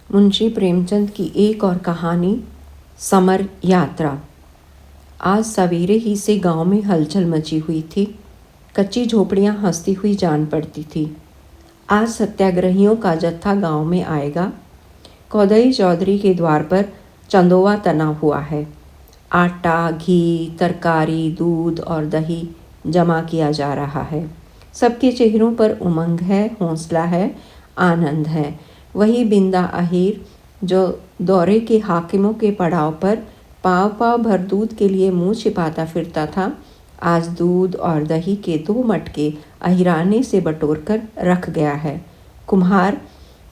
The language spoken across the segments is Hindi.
मुंशी प्रेमचंद की एक और कहानी, समर यात्रा। आज सवेरे ही से गांव में हलचल मची हुई थी। कच्ची झोपड़ियां हंसती हुई जान पड़ती थी। आज सत्याग्रहियों का जत्था गांव में आएगा। कौदई चौधरी के द्वार पर चंदोवा तना हुआ है। आटा, घी, तरकारी, दूध और दही जमा किया जा रहा है। सबके चेहरों पर उमंग है, हौसला है, आनंद है। वही बिंदा अहीर जो दौरे के हाकिमों के पड़ाव पर पाव पाव भर दूध के लिए मुंह छिपाता फिरता था, आज दूध और दही के 2 मटके अहिराने से बटोर कर रख गया है। कुम्हार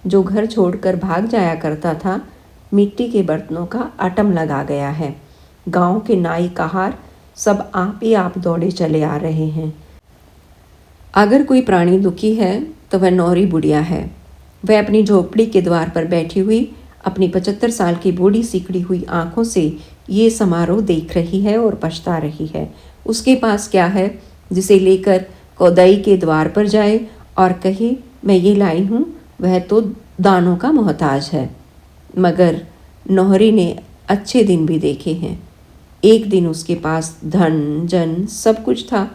जो घर छोड़कर भाग जाया करता था, मिट्टी के बर्तनों का आटम लगा गया है। गांव के नाई कहार सब आप ही आप दौड़े चले आ रहे हैं। अगर कोई प्राणी दुखी है तो वह नौरी बुढ़िया है। वह अपनी झोपड़ी के द्वार पर बैठी हुई अपनी 75 साल की बूढ़ी सिकड़ी हुई आंखों से ये समारोह देख रही है और पछता रही है। उसके पास क्या है जिसे लेकर कौदई के द्वार पर जाए और कहे मैं ये लाई हूँ। वह तो दानों का मोहताज है। मगर नौहरी ने अच्छे दिन भी देखे हैं। एक दिन उसके पास धन जन सब कुछ था।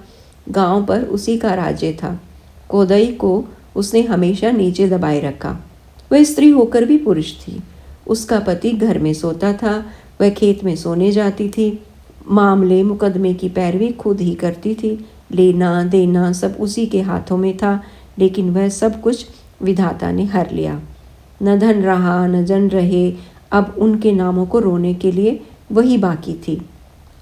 गांव पर उसी का राज्य था। कौदई को उसने हमेशा नीचे दबाए रखा। वह स्त्री होकर भी पुरुष थी। उसका पति घर में सोता था, वह खेत में सोने जाती थी। मामले मुकदमे की पैरवी खुद ही करती थी। लेना देना सब उसी के हाथों में था, लेकिन वह सब कुछ विधाता ने हर लिया। न धन रहा न जन रहे। अब उनके नामों को रोने के लिए वही बाकी थी।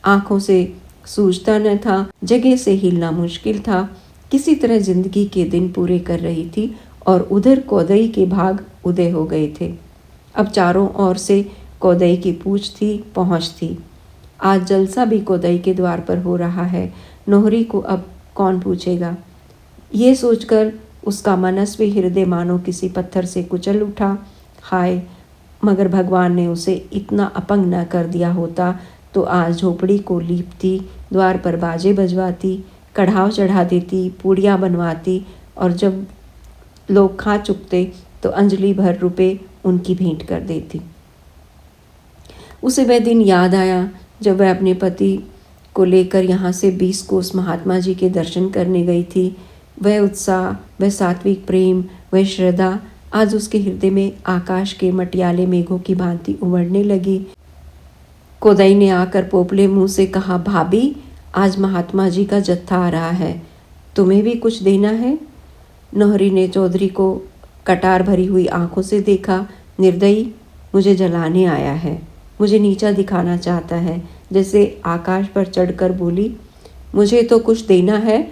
आंखों से सूझता न था, जगह से हिलना मुश्किल था। किसी तरह जिंदगी के दिन पूरे कर रही थी और उधर कौदई के भाग उदय हो गए थे। अब चारों ओर से कौदई की पूछ थी, पहुँच थी। आज जलसा भी कौदई के द्वार पर हो रहा है। नौहरी को अब कौन पूछेगा? ये सोचकर उसका मनस्वी हृदय मानो किसी पत्थर से कुचल उठा। हाय, मगर भगवान ने उसे इतना अपंग न कर दिया होता तो आज झोपड़ी को लीपती, द्वार पर बाजे बजवाती, कढ़ाव चढ़ा देती, पूड़ियाँ बनवाती और जब लोग खा चुकते तो अंजलि भर रुपए उनकी भेंट कर देती। उसे वह दिन याद आया जब वह अपने पति को लेकर यहाँ से 20 कोस महात्मा जी के दर्शन करने गई थी। वह उत्साह, वह सात्विक प्रेम, वह श्रद्धा आज उसके हृदय में आकाश के मटियाले मेघों की भांति उमड़ने लगी। कौदई ने आकर पोपले मुंह से कहा, भाभी, आज महात्मा जी का जत्था आ रहा है, तुम्हें भी कुछ देना है? नौहरी ने चौधरी को कटार भरी हुई आंखों से देखा। निर्दयी, मुझे जलाने आया है, मुझे नीचा दिखाना चाहता है। जैसे आकाश पर चढ़कर बोली, मुझे तो कुछ देना है,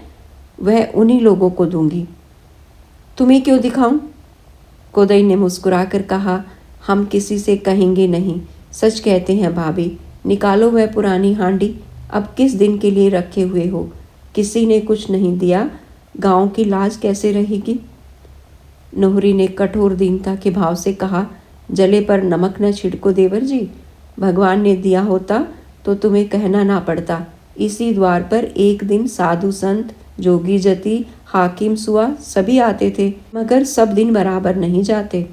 वह उन्हीं लोगों को दूंगी। तुम्हें क्यों दिखाऊं? कौदई ने मुस्कुराकर कहा, हम किसी से कहेंगे नहीं। सच कहते हैं भाभी, निकालो वह पुरानी हांडी। अब किस दिन के लिए रखे हुए हो? किसी ने कुछ नहीं दिया, गांव की लाज कैसे रहेगी? नौहरी ने कठोर दीनता के भाव से कहा, जले पर नमक न छिड़को देवर जी। भगवान ने दिया होता तो तुम्हें कहना ना पड़ता। इसी द्वार पर एक दिन साधु संत, जोगी जति, हाकिम सुआ सभी आते थे, मगर सब दिन बराबर नहीं जाते।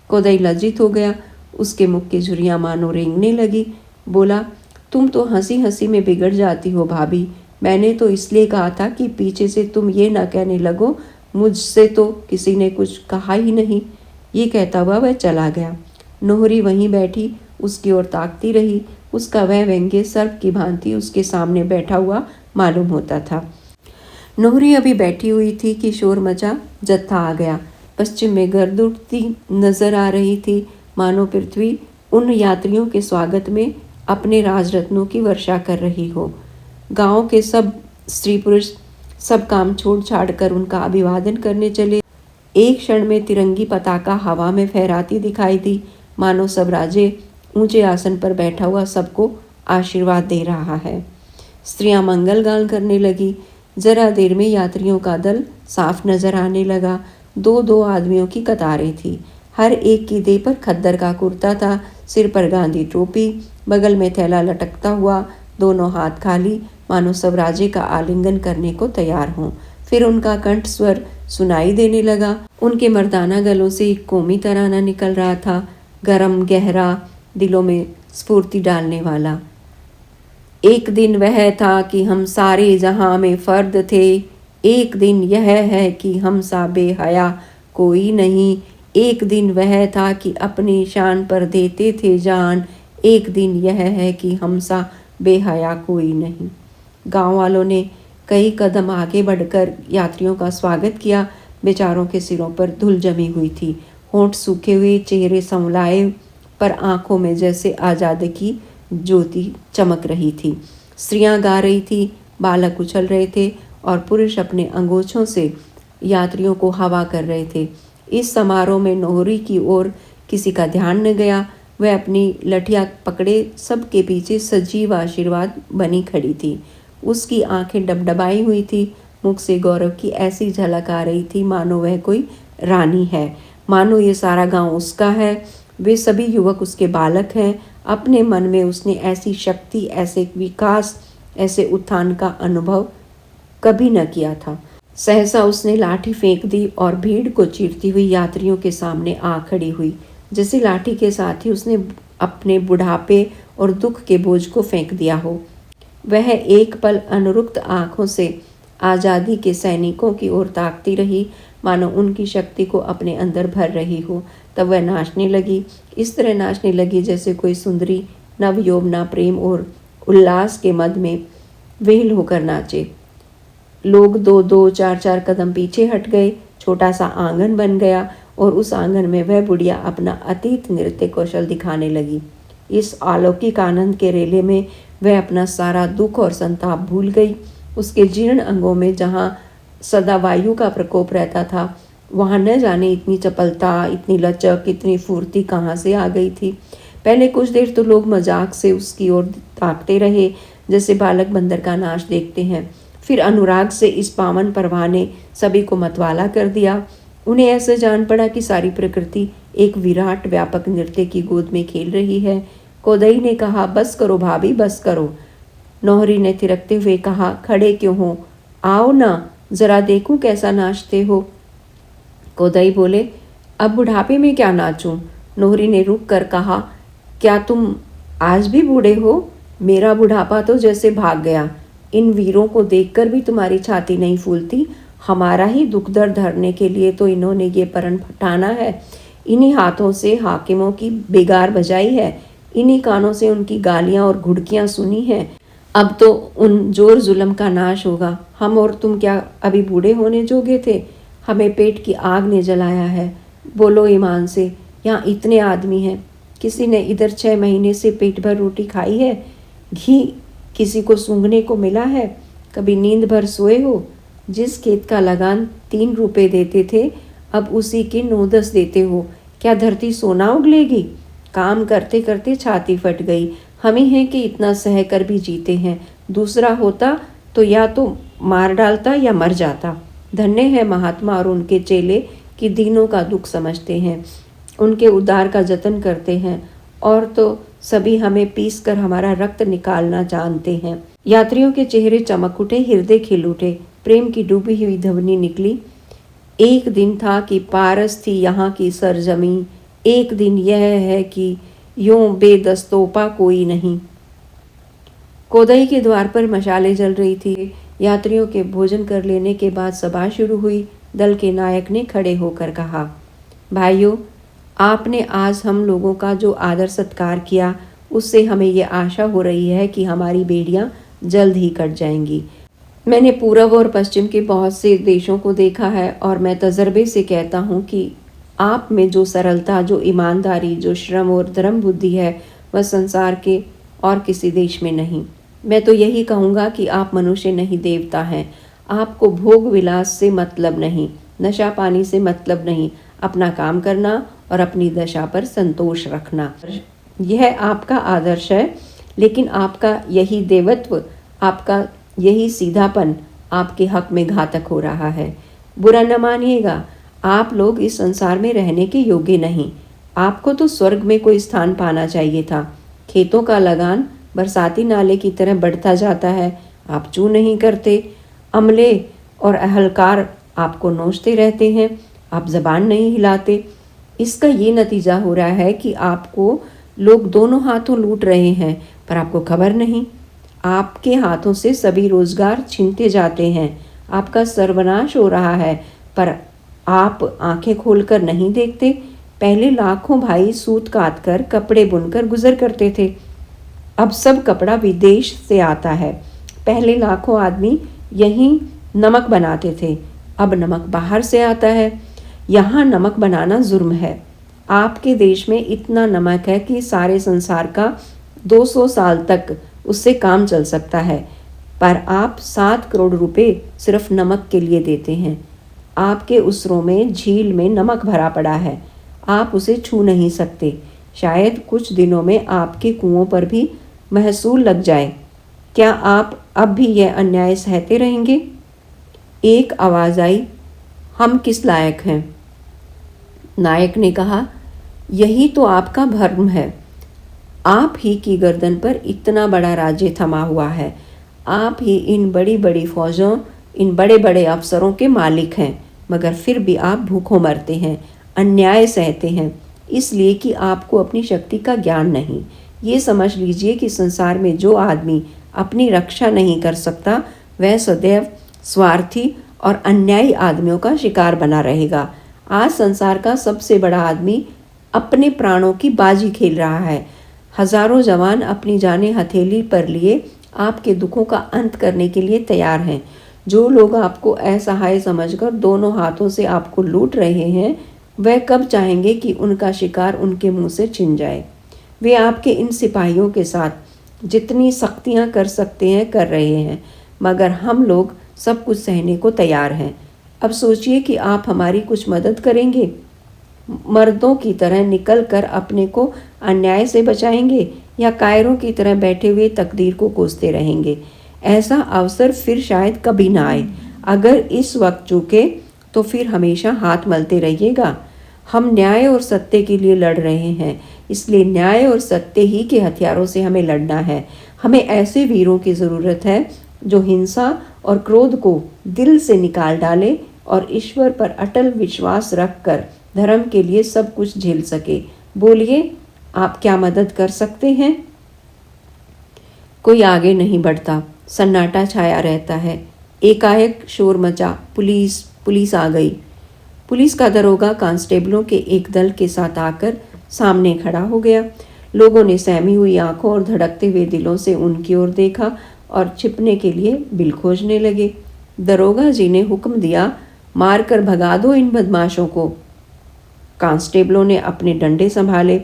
कौदई लज्जित हो गया। उसके मुख की झुर्रियाँ मानो रेंगने लगी। बोला, तुम तो हंसी हंसी में बिगड़ जाती हो भाभी। मैंने तो इसलिए कहा था कि पीछे से तुम ये न कहने लगो, मुझसे तो किसी ने कुछ कहा ही नहीं। ये कहता हुआ वह चला गया। नौहरी वहीं बैठी उसकी ओर ताकती रही। उसका वह व्यंग्य सर्प की भांति उसके सामने बैठा हुआ मालूम होता था। नौहरी अभी बैठी हुई थी कि शोर मचा, जत्था आ गया। पश्चिम में गर्द उठती नजर आ रही थी, मानो पृथ्वी उन यात्रियों के स्वागत में अपने राजरत्नों की वर्षा कर रही हो। गांव के सब स्त्री पुरुष सब काम छोड़ छाड़ कर उनका अभिवादन करने चले। एक क्षण में तिरंगी पताका हवा में फहराती दिखाई दी, मानो सब राजे ऊंचे आसन पर बैठा हुआ सबको आशीर्वाद दे रहा है। स्त्रियां मंगल गान करने लगी। जरा देर में यात्रियों का दल साफ नजर आने लगा। 2-2 आदमियों की कतारें थी। हर एक की देह पर खद्दर का कुर्ता था, सिर पर गांधी टोपी, बगल में थैला लटकता हुआ, दोनों हाथ खाली, मानो सब राजे का आलिंगन करने को तैयार हों। फिर उनका कंठ स्वर सुनाई देने लगा। उनके मर्दाना गलों से एक कौमी तराना निकल रहा था। गरम, गहरा, दिलों में स्फूर्ति डालने वाला। एक दिन वह था कि हम सारे जहां में फर्द थे, एक दिन यह है कि हम सा बेहया कोई नहीं, एक दिन वह था कि अपनी शान पर देते थे जान, एक दिन यह है कि हम सा बेहया कोई नहीं। गांव वालों ने कई कदम आगे बढ़कर यात्रियों का स्वागत किया। बेचारों के सिरों पर धूल जमी हुई थी, होंठ सूखे हुए, चेहरे संवलाए, पर आंखों में जैसे आज़ादी की ज्योति चमक रही थी। स्त्रियां गा रही थी, बालक उछल रहे थे और पुरुष अपने अंगोछों से यात्रियों को हवा कर रहे थे। इस समारोह में नोहरी की ओर किसी का ध्यान न गया। वह अपनी लठिया पकड़े सबके पीछे सजीव आशीर्वाद बनी खड़ी थी। उसकी आंखें डबडबाई हुई थी, मुख से गौरव की ऐसी झलक आ रही थी मानो वह कोई रानी है, मानो ये सारा गांव उसका है, वे सभी युवक उसके बालक हैं। अपने मन में उसने ऐसी शक्ति, ऐसे विकास, ऐसे उत्थान का अनुभव कभी न किया था। सहसा उसने लाठी फेंक दी और भीड़ को चीरती हुई यात्रियों के सामने आ खड़ी हुई। जैसे लाठी के साथ ही उसने अपने बुढ़ापे और दुख के बोझ को फेंक दिया हो। वह एक पल अनुरुक्त आंखों से आज़ादी के सैनिकों की ओर ताकती रही, मानो उनकी शक्ति को अपने अंदर भर रही हो। तब वह नाचने लगी, इस तरह नाचने लगी जैसे कोई सुंदरी नवयौवना प्रेम और उल्लास के मद में विह्वल होकर नाचे। लोग दो दो चार चार कदम पीछे हट गए। छोटा सा आंगन बन गया और उस आंगन में वह बुढ़िया अपना अतीत नृत्य कौशल दिखाने लगी। इस अलौकिक आनंद के रेले में वह अपना सारा दुख और संताप भूल गई। उसके जीर्ण अंगों में जहाँ सदा वायु का प्रकोप रहता था, वहाँ न जाने इतनी चपलता, इतनी लचक, इतनी फुर्ती कहाँ से आ गई थी। पहले कुछ देर तो लोग मजाक से उसकी ओर ताकते रहे, जैसे बालक बंदर का नाच देखते हैं। फिर अनुराग से इस पावन परवाह ने सभी को मतवाला कर दिया। उन्हें ऐसे जान पड़ा कि सारी प्रकृति एक विराट व्यापक नृत्य की गोद में खेल रही है। कोदई ने कहा, बस करो भाभी, बस करो। नौहरी ने थिरकते हुए कहा, खड़े क्यों हो, आओ ना, जरा देखूं कैसा नाचते हो। कोदई बोले, अब बुढ़ापे में क्या नाचूं। नौहरी ने रुक कर कहा, क्या तुम आज भी बूढ़े हो? मेरा बुढ़ापा तो जैसे भाग गया। इन वीरों को देखकर भी तुम्हारी छाती नहीं फूलती। हमारा ही दुख दर्द हरने के लिए तो इन्होंने ये परन फटाना है। इन्हीं हाथों से हाकिमों की बेगार बजाई है, इन्हीं कानों से उनकी गालियां और घुड़कियां सुनी हैं। अब तो उन जोर जुल्म का नाश होगा। हम और तुम क्या अभी बूढ़े होने जोगे थे? हमें पेट की आग ने जलाया है। बोलो ईमान से, यहाँ इतने आदमी हैं, किसी ने इधर 6 महीने से पेट भर रोटी खाई है? घी किसी को सूंघने को मिला है? कभी नींद भर सोए हो? जिस खेत का लगान 3 रुपए देते थे, अब उसी के 9-10 देते हो। क्या धरती सोना उगलेगी? काम करते करते छाती फट गई। हम ही हैं कि इतना सह कर भी जीते हैं। दूसरा होता तो या तो मार डालता या मर जाता। धन्य है महात्मा और उनके चेले कि दीनों का दुख समझते हैं, उनके उद्धार का जतन करते हैं, और तो सभी हमें पीस कर हमारा रक्त निकालना जानते हैं। यात्रियों के चेहरे चमक उठे, हृदय खिल उठे, प्रेम की डूबी हुई ध्वनि निकली। एक दिन था कि पारस थी यहाँ की सरजमी, एक दिन यह है कि यूं बेदस्तोपा कोई नहीं। कोदई के द्वार पर मशालें जल रही थी। यात्रियों के भोजन कर लेने के बाद सभा शुरू हुई। दल के नायक ने खड़े होकर कहा, भाइयों, आपने आज हम लोगों का जो आदर सत्कार किया, उससे हमें ये आशा हो रही है कि हमारी बेड़ियां जल्द ही कट जाएंगी। मैंने पूर्व और पश्चिम के बहुत से देशों को देखा है और मैं तजर्बे से कहता हूँ कि आप में जो सरलता, जो ईमानदारी, जो श्रम और धर्म बुद्धि है, वह संसार के और किसी देश में नहीं। मैं तो यही कहूँगा कि आप मनुष्य नहीं, देवता हैं। आपको भोग विलास से मतलब नहीं, नशा पानी से मतलब नहीं, अपना काम करना और अपनी दशा पर संतोष रखना, यह आपका आदर्श है। लेकिन आपका यही देवत्व, आपका यही सीधापन आपके हक में घातक हो रहा है। बुरा न मानिएगा, आप लोग इस संसार में रहने के योग्य नहीं। आपको तो स्वर्ग में कोई स्थान पाना चाहिए था। खेतों का लगान बरसाती नाले की तरह बढ़ता जाता है, आप चू नहीं करते। अमले और अहलकार आपको नोचते रहते हैं, आप जबान नहीं हिलाते। इसका ये नतीजा हो रहा है कि आपको लोग दोनों हाथों लूट रहे हैं, पर आपको खबर नहीं। आपके हाथों से सभी रोजगार छीनते जाते हैं, आपका सर्वनाश हो रहा है, पर आप आंखें खोलकर नहीं देखते। पहले लाखों भाई सूत काट कर कपड़े बुनकर गुजर करते थे, अब सब कपड़ा विदेश से आता है। पहले लाखों आदमी यहीं नमक बनाते थे, अब नमक बाहर से आता है। यहाँ नमक बनाना जुर्म है। आपके देश में इतना नमक है कि सारे संसार का 200 साल तक उससे काम चल सकता है, पर आप 7 करोड़ रुपए सिर्फ नमक के लिए देते हैं। आपके उसरों में झील में नमक भरा पड़ा है, आप उसे छू नहीं सकते। शायद कुछ दिनों में आपके कुओं पर भी महसूल लग जाए। क्या आप अब भी यह अन्याय सहते रहेंगे? एक आवाज़ आई, हम किस लायक हैं? नायक ने कहा, यही तो आपका भर्म है। आप ही की गर्दन पर इतना बड़ा राज्य थमा हुआ है। आप ही इन बड़ी बड़ी फौजों, इन बड़े बड़े अफसरों के मालिक हैं, मगर फिर भी आप भूखों मरते हैं, अन्याय सहते हैं, इसलिए कि आपको अपनी शक्ति का ज्ञान नहीं। ये समझ लीजिए कि संसार में जो आदमी अपनी रक्षा नहीं कर सकता, वह सदैव स्वार्थी और अन्यायी आदमियों का शिकार बना रहेगा। आज संसार का सबसे बड़ा आदमी अपने प्राणों की बाजी खेल रहा है। हजारों जवान अपनी जानें हथेली पर लिए आपके दुखों का अंत करने के लिए तैयार हैं। जो लोग आपको असहाय समझकर दोनों हाथों से आपको लूट रहे हैं, वह कब चाहेंगे कि उनका शिकार उनके मुंह से छिन जाए। वे आपके इन सिपाहियों के साथ जितनी सख्तियां कर सकते हैं कर रहे हैं, मगर हम लोग सब कुछ सहने को तैयार हैं। अब सोचिए कि आप हमारी कुछ मदद करेंगे, मर्दों की तरह निकल कर अपने को अन्याय से बचाएंगे, या कायरों की तरह बैठे हुए तकदीर को कोसते रहेंगे। ऐसा अवसर फिर शायद कभी ना आए। अगर इस वक्त चूके तो फिर हमेशा हाथ मलते रहिएगा। हम न्याय और सत्य के लिए लड़ रहे हैं, इसलिए न्याय और सत्य ही के हथियारों से हमें लड़ना है। हमें ऐसे वीरों की ज़रूरत है जो हिंसा और क्रोध को दिल से निकाल डाले और ईश्वर पर अटल विश्वास रखकर धर्म के लिए सब कुछ झेल सके। बोलिए, आप क्या मदद कर सकते हैं? कोई आगे नहीं बढ़ता, सन्नाटा छाया रहता है। एकाएक शोर मचा, पुलिस पुलिस आ गई। पुलिस का दरोगा कांस्टेबलों के एक दल के साथ आकर सामने खड़ा हो गया। लोगों ने सहमी हुई आंखों और धड़कते हुए दिलों से उनकी ओर देखा और छिपने के लिए बिल खोजने लगे। दरोगा जी ने हुक्म दिया, मारकर भगा दो इन बदमाशों को। कांस्टेबलों ने अपने डंडे संभाले,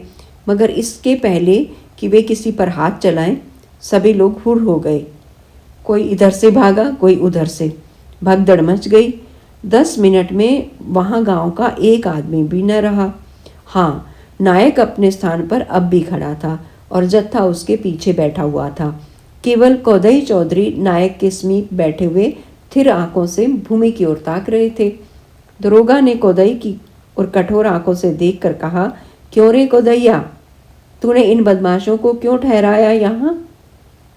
मगर इसके पहले कि वे किसी पर हाथ चलाएं, सभी लोग हुर हो गए। कोई इधर से भागा, कोई उधर से। भगदड़ मच गई। 10 मिनट में वहां गांव का एक आदमी भी न रहा। हाँ, नायक अपने स्थान पर अब भी खड़ा था और जत्था उसके पीछे बैठा हुआ था। केवल कोदई चौधरी नायक के समीप बैठे हुए थिर आंखों से भूमि की ओर ताक रहे थे। दरोगा ने कोदई की और कठोर आंखों से देखकर कहा, क्यों रे कोदैया, तूने इन बदमाशों को क्यों ठहराया यहाँ?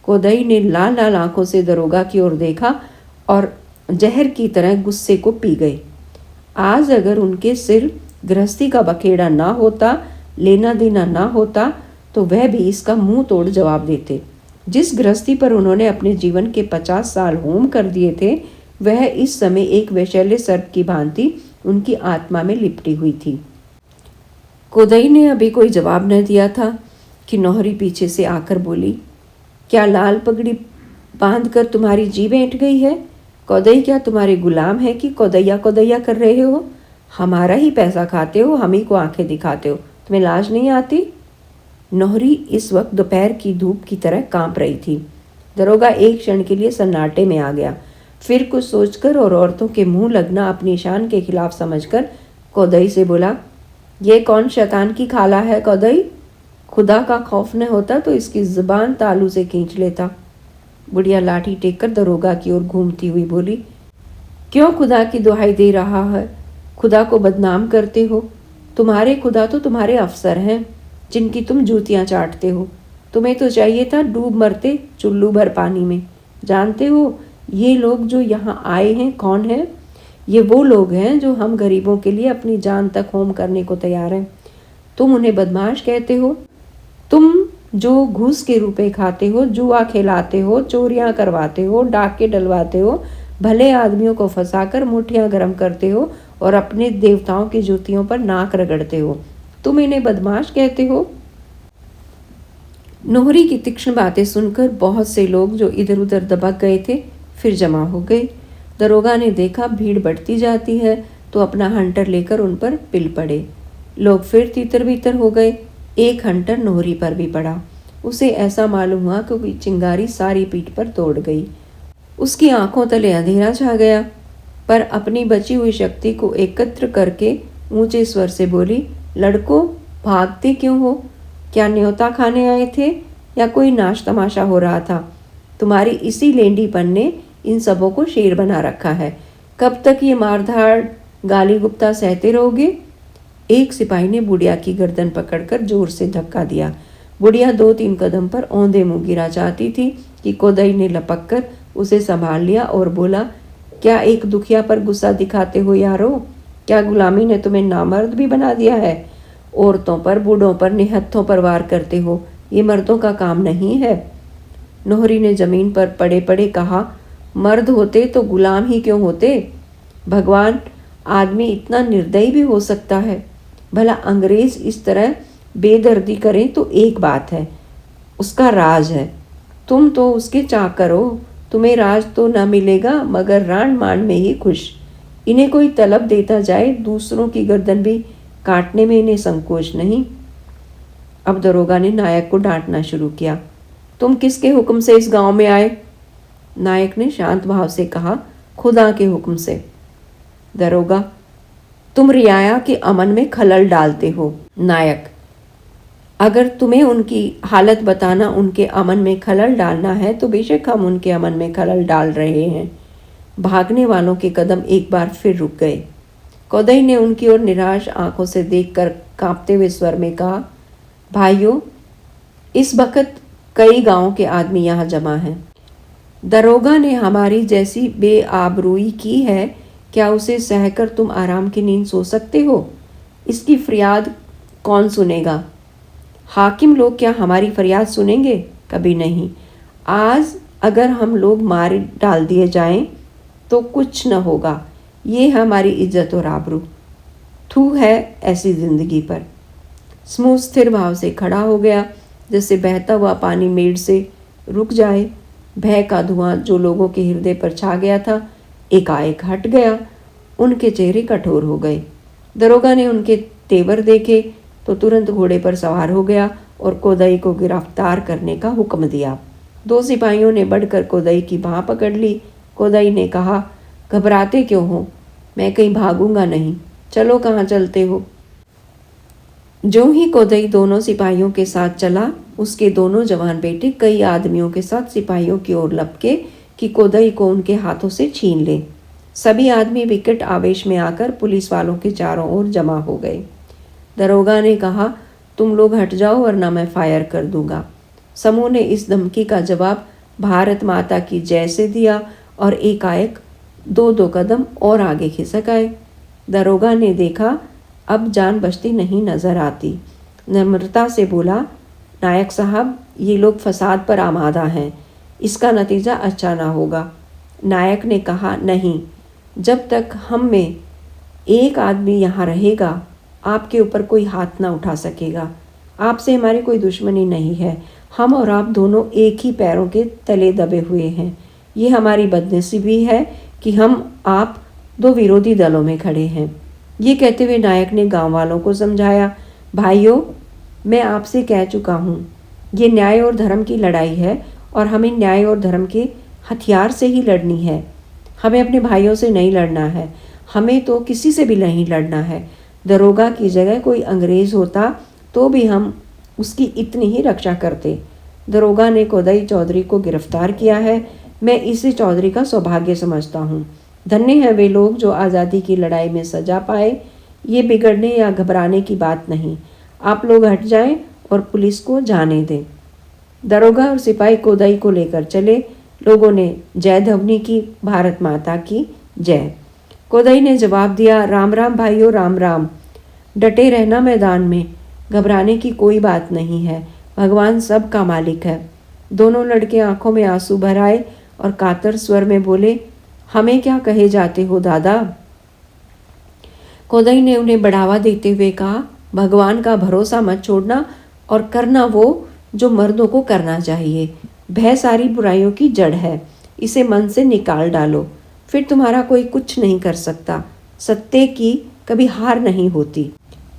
कोदई ने लाल लाल आंखों से दरोगा की ओर देखा और जहर की तरह गुस्से को पी गए। आज अगर उनके सिर गृहस्थी का बखेड़ा ना होता, लेना देना ना होता, तो वह भी इसका मुंह तोड़ जवाब देते। जिस गृहस्थी पर उन्होंने अपने जीवन के 50 साल होम कर दिए थे, वह इस समय एक वैशल्य सर्प की भांति उनकी आत्मा में लिपटी हुई थी। कोदई ने अभी कोई जवाब न दिया था कि नौहरी पीछे से आकर बोली, क्या लाल पगड़ी बांध कर तुम्हारी जीभ ऐंठ गई है? कोदई क्या तुम्हारे गुलाम है कि कोदैया कोदैया कर रहे हो? हमारा ही पैसा खाते हो, हम ही को आंखें दिखाते हो, तुम्हें लाज नहीं आती? नौहरी इस वक्त दोपहर की धूप की तरह कांप रही थी। दरोगा एक क्षण के लिए सन्नाटे में आ गया, फिर कुछ सोचकर और औरतों के मुंह लगना अपनी शान के खिलाफ समझकर कोदई से बोला, ये कौन शैतान की खाला है कोदई? खुदा का खौफ न होता तो इसकी जुबान तालू से खींच लेता। बुढ़िया लाठी टेककर दरोगा की ओर घूमती हुई बोली, क्यों खुदा की दुहाई दे रहा है? खुदा को बदनाम करते हो। तुम्हारे खुदा तो तुम्हारे अफसर हैं, जिनकी तुम जूतियां चाटते हो। तुम्हें तो चाहिए था डूब मरते चुल्लू भर पानी में। जानते हो ये लोग जो यहाँ आए हैं कौन है? ये वो लोग हैं जो हम गरीबों के लिए अपनी जान तक होम करने को तैयार हैं। तुम उन्हें बदमाश कहते हो? तुम जो घूस के रुपए खाते हो, जुआ खिलाते हो, चोरियां करवाते हो, डाके डलवाते हो, भले आदमियों को फंसाकर मुठ्ठियां गर्म करते हो और अपने देवताओं की जूतियों पर नाक रगड़ते हो, तुम इन्हें बदमाश कहते हो? नोहरी की तीक्ष्ण बातें सुनकर बहुत से लोग जो इधर उधर दबक गए थे फिर जमा हो गए। दरोगा ने देखा भीड़ बढ़ती जाती है तो अपना हंटर लेकर उन पर पिल पड़े। लोग फिर तितर बितर हो गए। एक हंटर नोहरी पर भी पड़ा। उसे ऐसा मालूम हुआ कि कोई चिंगारी सारी पीठ पर दौड़ गई। उसकी आंखों तले अंधेरा छा गया, पर अपनी बची हुई शक्ति को एकत्र करके ऊंचे स्वर से बोली, लड़कों, भागते क्यों हो? क्या न्योता खाने आए थे या कोई नाश तमाशा हो रहा था? तुम्हारी इसी लेंडीपन ने इन सबों को शेर बना रखा है। कब तक ये मारधाड़ गाली गुप्ता सहते रहोगे? एक सिपाही ने बुढ़िया की गर्दन पकड़कर जोर से धक्का दिया। बुढ़िया 2-3 कदम पर औंधे मुंह गिरा चाहती थी कि कोदई ने लपक कर उसे संभाल लिया और बोला, क्या एक दुखिया पर गुस्सा दिखाते हो यारो? क्या गुलामी ने तुम्हें नामर्द भी बना दिया है? औरतों पर, बूढ़ों पर, निहत्थों पर वार करते हो। ये मर्दों का काम नहीं है। नोहरी ने जमीन पर पड़े पड़े कहा, मर्द होते तो गुलाम ही क्यों होते? भगवान, आदमी इतना निर्दयी भी हो सकता है? भला अंग्रेज इस तरह बेदर्दी करें तो एक बात है, उसका राज है। तुम तो उसके चाकर हो, तुम्हें राज तो न मिलेगा मगर रान मान में ही खुश। इन्हें कोई तलब देता जाए, दूसरों की गर्दन भी काटने में इन्हें संकोच नहीं। अब दरोगा ने नायक को डांटना शुरू किया। तुम किसके हुक्म से इस गांव में आए? नायक ने शांत भाव से कहा, खुदा के हुक्म से। दरोगा, तुम रियाया के अमन में खलल डालते हो। नायक, अगर तुम्हें उनकी हालत बताना उनके अमन में खलल डालना है तो बेशक हम उनके अमन में खलल डाल रहे हैं। भागने वालों के कदम एक बार फिर रुक गए। कोदई ने उनकी ओर निराश आंखों से देखकर कांपते हुए स्वर में कहा, भाइयों, इस वक्त कई गांवों के आदमी यहाँ जमा हैं। दरोगा ने हमारी जैसी बेआबरूई की है, क्या उसे सहकर तुम आराम की नींद सो सकते हो? इसकी फरियाद कौन सुनेगा? हाकिम लोग क्या हमारी फरियाद सुनेंगे? कभी नहीं। आज अगर हम लोग मार डाल दिए जाएं तो कुछ न होगा। ये हमारी इज्जत और आबरू। थू है ऐसी जिंदगी पर। समूह स्थिर भाव से खड़ा हो गया, जैसे बहता हुआ पानी मेड़ से रुक जाए। भय का धुआं जो लोगों के हृदय पर छा गया था एकाएक हट गया। उनके चेहरे कठोर हो गए। दरोगा ने उनके तेवर देखे तो तुरंत घोड़े पर सवार हो गया और कोदई को गिरफ्तार करने का हुक्म दिया। 2 सिपाहियों ने बढ़कर कोदई की बाँह पकड़ ली। कोदई ने कहा, घबराते क्यों हो? मैं कहीं भागूंगा नहीं। चलो, कहाँ चलते हो? जो ही कोदई दोनों सिपाहियों के साथ चला, उसके दोनों जवान बेटे कई आदमियों के साथ सिपाहियों की ओर लपके कि कोदई को उनके हाथों से छीन ले। सभी आदमी विकट आवेश में आकर पुलिस वालों के चारों ओर जमा हो गए। दरोगा ने कहा, तुम लोग हट जाओ वरना मैं फायर कर दूंगा। समूह ने इस धमकी का जवाब भारत माता की जय से दिया और एकाएक 2-2 कदम और आगे खिसक आए। दरोगा ने देखा अब जान बचती नहीं नजर आती। नम्रता से बोला, नायक साहब, ये लोग फसाद पर आमादा हैं, इसका नतीजा अच्छा ना होगा। नायक ने कहा, नहीं, जब तक हम में एक आदमी यहाँ रहेगा आपके ऊपर कोई हाथ ना उठा सकेगा। आपसे हमारी कोई दुश्मनी नहीं है। हम और आप दोनों एक ही पैरों के तले दबे हुए हैं। ये हमारी बदनसीबी है कि हम आप 2 विरोधी दलों में खड़े हैं। ये कहते हुए नायक ने गांव वालों को समझाया, भाइयों, मैं आपसे कह चुका हूँ, ये न्याय और धर्म की लड़ाई है और हमें न्याय और धर्म के हथियार से ही लड़नी है। हमें अपने भाइयों से नहीं लड़ना है। हमें तो किसी से भी नहीं लड़ना है। दरोगा की जगह कोई अंग्रेज होता तो भी हम उसकी इतनी ही रक्षा करते। दरोगा ने कोदई चौधरी को गिरफ्तार किया है। मैं इसे चौधरी का सौभाग्य समझता हूँ। धन्य हैं वे लोग जो आज़ादी की लड़ाई में सजा पाए। ये बिगड़ने या घबराने की बात नहीं। आप लोग हट जाएं और पुलिस को जाने दें। दरोगा और सिपाही कोदई को लेकर चले। लोगों ने जय ध्वनि की, भारत माता की जय। कोदई ने जवाब दिया, राम राम भाइयों, राम राम। डटे रहना मैदान में, घबराने की कोई बात नहीं है, भगवान सब का मालिक है। दोनों लड़के आंखों में आंसू भर आए और कातर स्वर में बोले, हमें क्या कहे जाते हो दादा? कोदई ने उन्हें बढ़ावा देते हुए कहा, भगवान का भरोसा मत छोड़ना और करना वो जो मर्दों को करना चाहिए। भय सारी बुराइयों की जड़ है, इसे मन से निकाल डालो, फिर तुम्हारा कोई कुछ नहीं कर सकता। सत्य की कभी हार नहीं होती।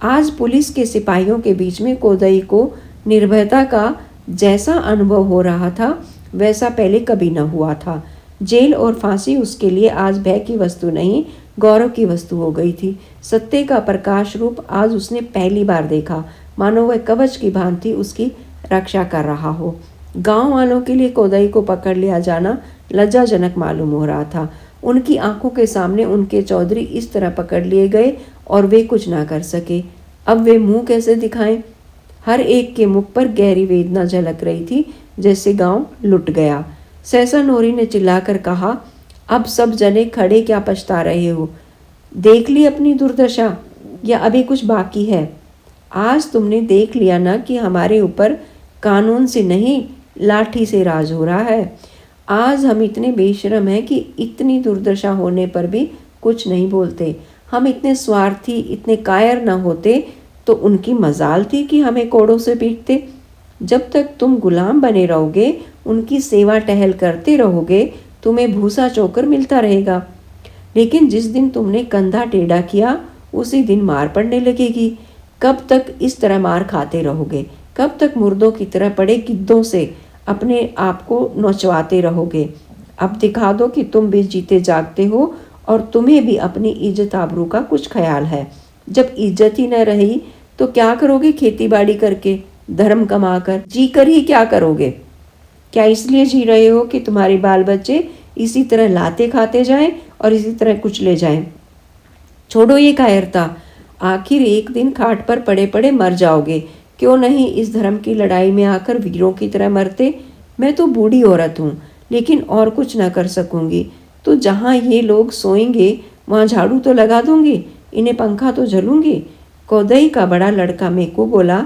आज पुलिस के सिपाहियों के बीच में कोदई को निर्भयता का जैसा अनुभव हो रहा था वैसा पहले कभी न हुआ था। जेल और फांसी उसके लिए आज भय की वस्तु नहीं, गौरव की वस्तु हो गई थी। सत्य का प्रकाश रूप आज उसने पहली बार देखा, मानो वह कवच की भांति उसकी रक्षा कर रहा हो। गांव वालों के लिए कोदई को पकड़ लिया जाना लज्जाजनक मालूम हो रहा था। उनकी आंखों के सामने उनके चौधरी इस तरह पकड़ लिए गए और वे कुछ ना कर सके। अब वे मुंह कैसे दिखाएं? हर एक के मुख पर गहरी वेदना झलक रही थी, जैसे गांव लुट गया। सहसा नोरी ने चिल्लाकर कहा, अब सब जने खड़े क्या पछता रहे हो? देख ली अपनी दुर्दशा या अभी कुछ बाकी है? आज तुमने देख लिया ना कि हमारे ऊपर कानून से नहीं लाठी से राज हो रहा है। आज हम इतने बेशरम हैं कि इतनी दुर्दशा होने पर भी कुछ नहीं बोलते। हम इतने स्वार्थी, इतने कायर न होते तो उनकी मजाल थी कि हमें कोड़ों से पीटते। जब तक तुम गुलाम बने रहोगे, उनकी सेवा टहल करते रहोगे, तुम्हें भूसा चोकर मिलता रहेगा। लेकिन जिस दिन तुमने कंधा टेढ़ा किया उसी दिन मार पड़ने लगेगी। कब तक इस तरह मार खाते रहोगे? कब तक मुर्दों की तरह पड़े गिद्धों से अपने आप को नोचवाते रहोगे? अब दिखा दो कि तुम भी जीते जागते हो और तुम्हें भी अपनी इज्जत आबरू का कुछ ख्याल है। जब इज्जत ही न रही तो क्या करोगे? खेती बाड़ी करके, धर्म कमाकर जी कर ही क्या करोगे? क्या इसलिए जी रहे हो कि तुम्हारे बाल बच्चे इसी तरह लाते खाते जाएं और इसी तरह कुचले जाएं? छोड़ो ये कायरता, आखिर एक दिन खाट पर पड़े पड़े मर जाओगे। क्यों नहीं इस धर्म की लड़ाई में आकर वीरों की तरह मरते? मैं तो बूढ़ी औरत हूँ, लेकिन और कुछ न कर सकूंगी। तो जहाँ ये लोग सोएंगे वहाँ झाड़ू तो लगा दूंगी, इन्हें पंखा तो झलूंगी। कोदई का बड़ा लड़का मेकू बोला,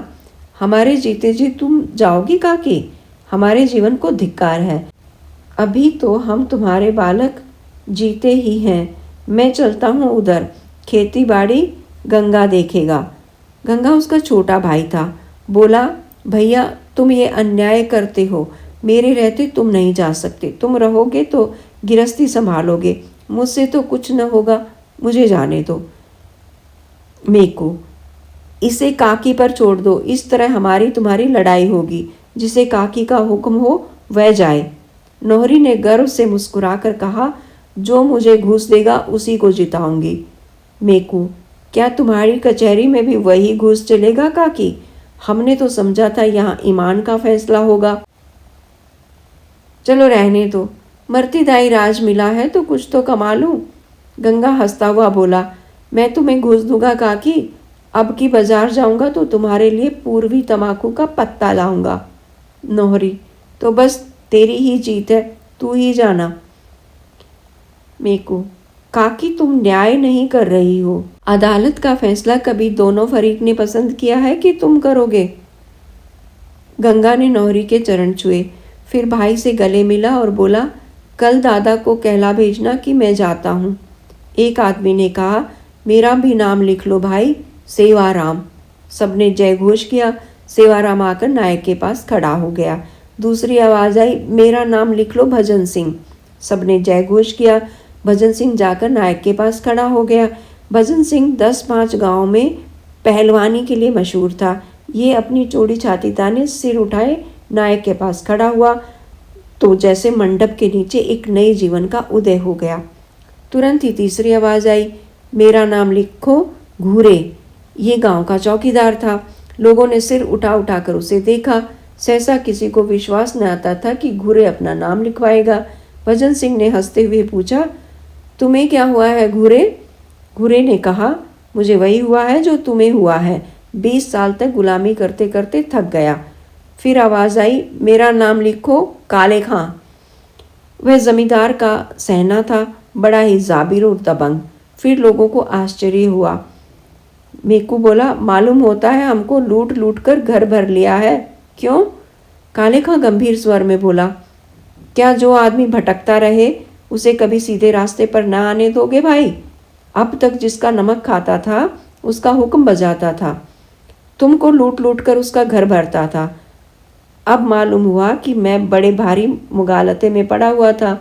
हमारे जीते जी तुम जाओगी काकी? हमारे जीवन को धिक्कार है। अभी तो हम तुम्हारे बालक जीते ही हैं। मैं चलता हूँ उधर, खेती बाड़ी गंगा देखेगा। गंगा उसका छोटा भाई था। बोला, भैया तुम ये अन्याय करते हो, मेरे रहते तुम नहीं जा सकते। तुम रहोगे तो गिरस्ती संभालोगे, मुझसे तो कुछ न होगा, मुझे जाने दो। मेकू, इसे काकी पर छोड़ दो, इस तरह हमारी तुम्हारी लड़ाई होगी। जिसे काकी का हुक्म हो वह जाए। नोहरी ने गर्व से मुस्कुराकर कहा, जो मुझे घूस देगा उसी को जिताऊंगी। मेकू, क्या तुम्हारी कचहरी में भी वही घूस चलेगा काकी? हमने तो समझा था यहाँ ईमान का फैसला होगा। चलो रहने दो, मरती दाई राज मिला है तो कुछ तो कमा लूं। गंगा हंसता हुआ बोला, मैं तुम्हें घूस दूंगा काकी। अब की बाजार जाऊंगा तो तुम्हारे लिए पूर्वी तमाकू का पत्ता लाऊंगा। नोहरी, तो बस तेरी ही जीत है, तू ही जाना। मेकू, काकी तुम न्याय नहीं कर रही हो। अदालत का फैसला कभी दोनों फरीक ने पसंद किया है कि तुम करोगे? गंगा ने नोहरी के चरण छुए, फिर भाई से गले मिला और बोला, कल दादा को कहला भेजना कि मैं जाता हूँ। एक आदमी ने कहा, मेरा भी नाम लिख लो भाई, सेवाराम। सबने जय घोष किया। सेवाराम आकर नायक के पास खड़ा हो गया। दूसरी आवाज़ आई, मेरा नाम लिख लो भजन सिंह। सबने जय घोष किया। भजन सिंह जाकर नायक के पास खड़ा हो गया। भजन सिंह 10-5 गाँव में पहलवानी के लिए मशहूर था। ये अपनी चौड़ी छाती ताने सिर उठाए नायक के पास खड़ा हुआ तो जैसे मंडप के नीचे एक नए जीवन का उदय हो गया। तुरंत ही तीसरी आवाज़ आई, मेरा नाम लिखो घूरे। ये गांव का चौकीदार था। लोगों ने सिर उठा उठा कर उसे देखा। सहसा किसी को विश्वास न आता था कि घूरे अपना नाम लिखवाएगा। भजन सिंह ने हंसते हुए पूछा, तुम्हें क्या हुआ है घूरे? घूरे ने कहा, मुझे वही हुआ है जो तुम्हें हुआ है। 20 साल तक गुलामी करते करते थक गया। फिर आवाज़ आई, मेरा नाम लिखो काले खां। वह जमींदार का सहना था, बड़ा ही जाबिर और दबंग। फिर लोगों को आश्चर्य हुआ। मेकू बोला, मालूम होता है हमको लूट लूट कर घर भर लिया है। क्यों? काले खां गंभीर स्वर में बोला, क्या जो आदमी भटकता रहे उसे कभी सीधे रास्ते पर ना आने दोगे भाई? अब तक जिसका नमक खाता था उसका हुक्म बजाता था, तुमको लूट लूट कर उसका घर भरता था। अब मालूम हुआ कि मैं बड़े भारी मुगालते में पड़ा हुआ था।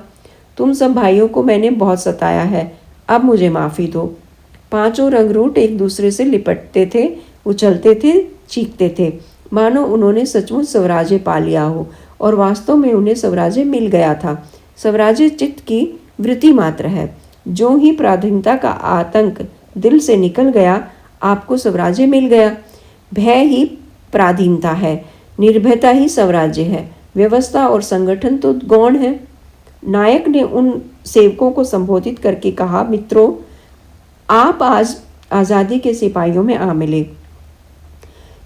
तुम सब भाइयों को मैंने बहुत सताया है, अब मुझे माफ़ी दो। पांचों रंगरूट एक दूसरे से लिपटते थे, उछलते थे, चीखते थे, मानो उन्होंने सचमुच स्वराज्य पा लिया हो, और वास्तव में उन्हें स्वराज्य मिल गया था। स्वराज्य चित्त की वृत्ति मात्र है। जो ही पराधीनता का आतंक दिल से निकल गया, आपको स्वराज्य मिल गया। भय ही पराधीनता है, निर्भयता ही स्वराज्य है। व्यवस्था और संगठन तो गौण है। नायक ने उन सेवकों को संबोधित करके कहा, मित्रों, आप आज आज़ादी के सिपाहियों में आ मिले।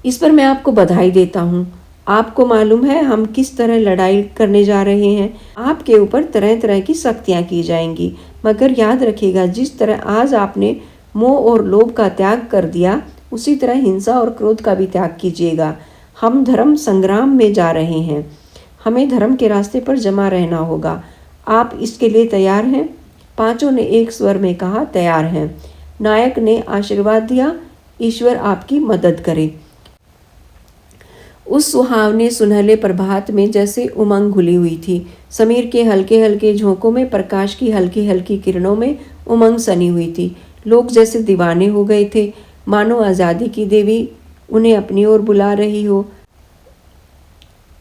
इस पर मैं आपको बधाई देता हूँ। आपको मालूम है हम किस तरह लड़ाई करने जा रहे हैं। आपके ऊपर तरह तरह की सख्तियाँ की जाएंगी, मगर याद रखिएगा, जिस तरह आज आपने मोह और लोभ का त्याग कर दिया, उसी तरह हिंसा और क्रोध का भी त्याग कीजिएगा। हम धर्म संग्राम में जा रहे हैं। हमें धर्म के रास्ते पर जमा रहना होगा। आप इसके लिए तैयार हैं? पांचों ने एक स्वर में कहा, तैयार हैं। नायक ने आशीर्वाद दिया, ईश्वर आपकी मदद करे। उस सुहावने सुनहले प्रभात में जैसे उमंग घुली हुई थी। समीर के हल्के हल्के झोंकों में, प्रकाश की हल्की हल्की किरणों में उमंग सनी हुई थी। लोग जैसे दीवाने हो गए थे, मानो आज़ादी की देवी उन्हें अपनी ओर बुला रही हो।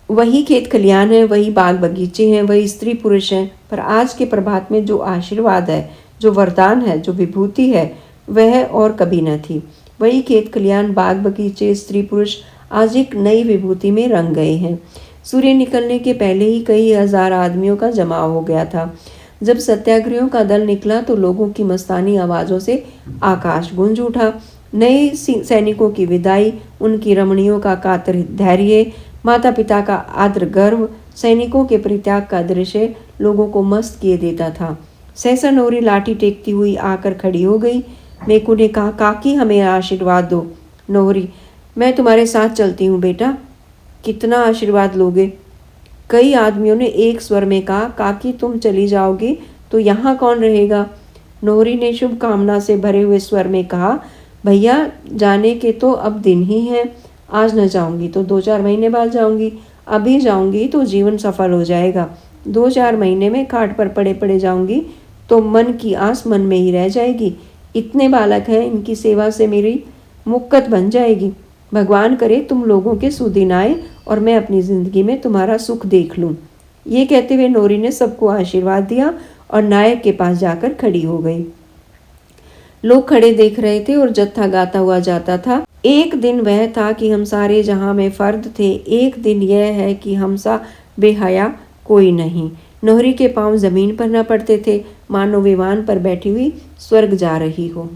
वही खेत खलियान है, वही बाग बगीचे हैं, वही स्त्री पुरुष हैं, पर आज के प्रभात में जो आशीर्वाद है, जो वरदान है, जो विभूति है, वह और कभी न थी। वही खेत खलियान, बाग बगीचे, स्त्री पुरुष आज एक नई विभूति में रंग गए हैं। सूर्य निकलने के पहले ही कई हजार आदमियों का जमाव हो गया था। जब सत्याग्रहियों का दल निकला तो लोगों की मस्तानी आवाज़ों से आकाश गूंज उठा। नए सैनिकों की विदाई, उनकी रमणियों का कातर धैर्य, माता पिता का आदर गर्व, सैनिकों के परित्याग का दृश्य लोगों को मस्त किए देता था। सहसा नौरी लाठी टेकती हुई आकर खड़ी हो गई। मेकू ने कहा, काकी हमें आशीर्वाद दो। नौरी, मैं तुम्हारे साथ चलती हूँ बेटा। कितना आशीर्वाद लोगे? कई आदमियों ने एक स्वर में कहा, काकी तुम चली जाओगी तो यहाँ कौन रहेगा? नौरी ने शुभ कामना से भरे हुए स्वर में कहा, भैया जाने के तो अब दिन ही हैं। आज न जाऊंगी तो 2-4 महीने बाद जाऊंगी, अभी जाऊंगी तो जीवन सफल हो जाएगा। 2-4 महीने में खाट पर पड़े पड़े जाऊंगी तो मन की आस मन में ही रह जाएगी। इतने बालक हैं, इनकी सेवा से मेरी मुक्कत बन जाएगी। भगवान करे तुम लोगों के सुदिन आए और मैं अपनी ज़िंदगी में तुम्हारा सुख देख लूँ। ये कहते हुए नौरी ने सबको आशीर्वाद दिया और नायक के पास जाकर खड़ी हो गई। लोग खड़े देख रहे थे और जत्था गाता हुआ जाता था। एक दिन वह था कि हम सारे जहां में फर्द थे, एक दिन यह है कि हम सा बेहया कोई नहीं। नौरी के पांव जमीन पर न पड़ते थे, मानो विमान पर बैठी हुई स्वर्ग जा रही हो।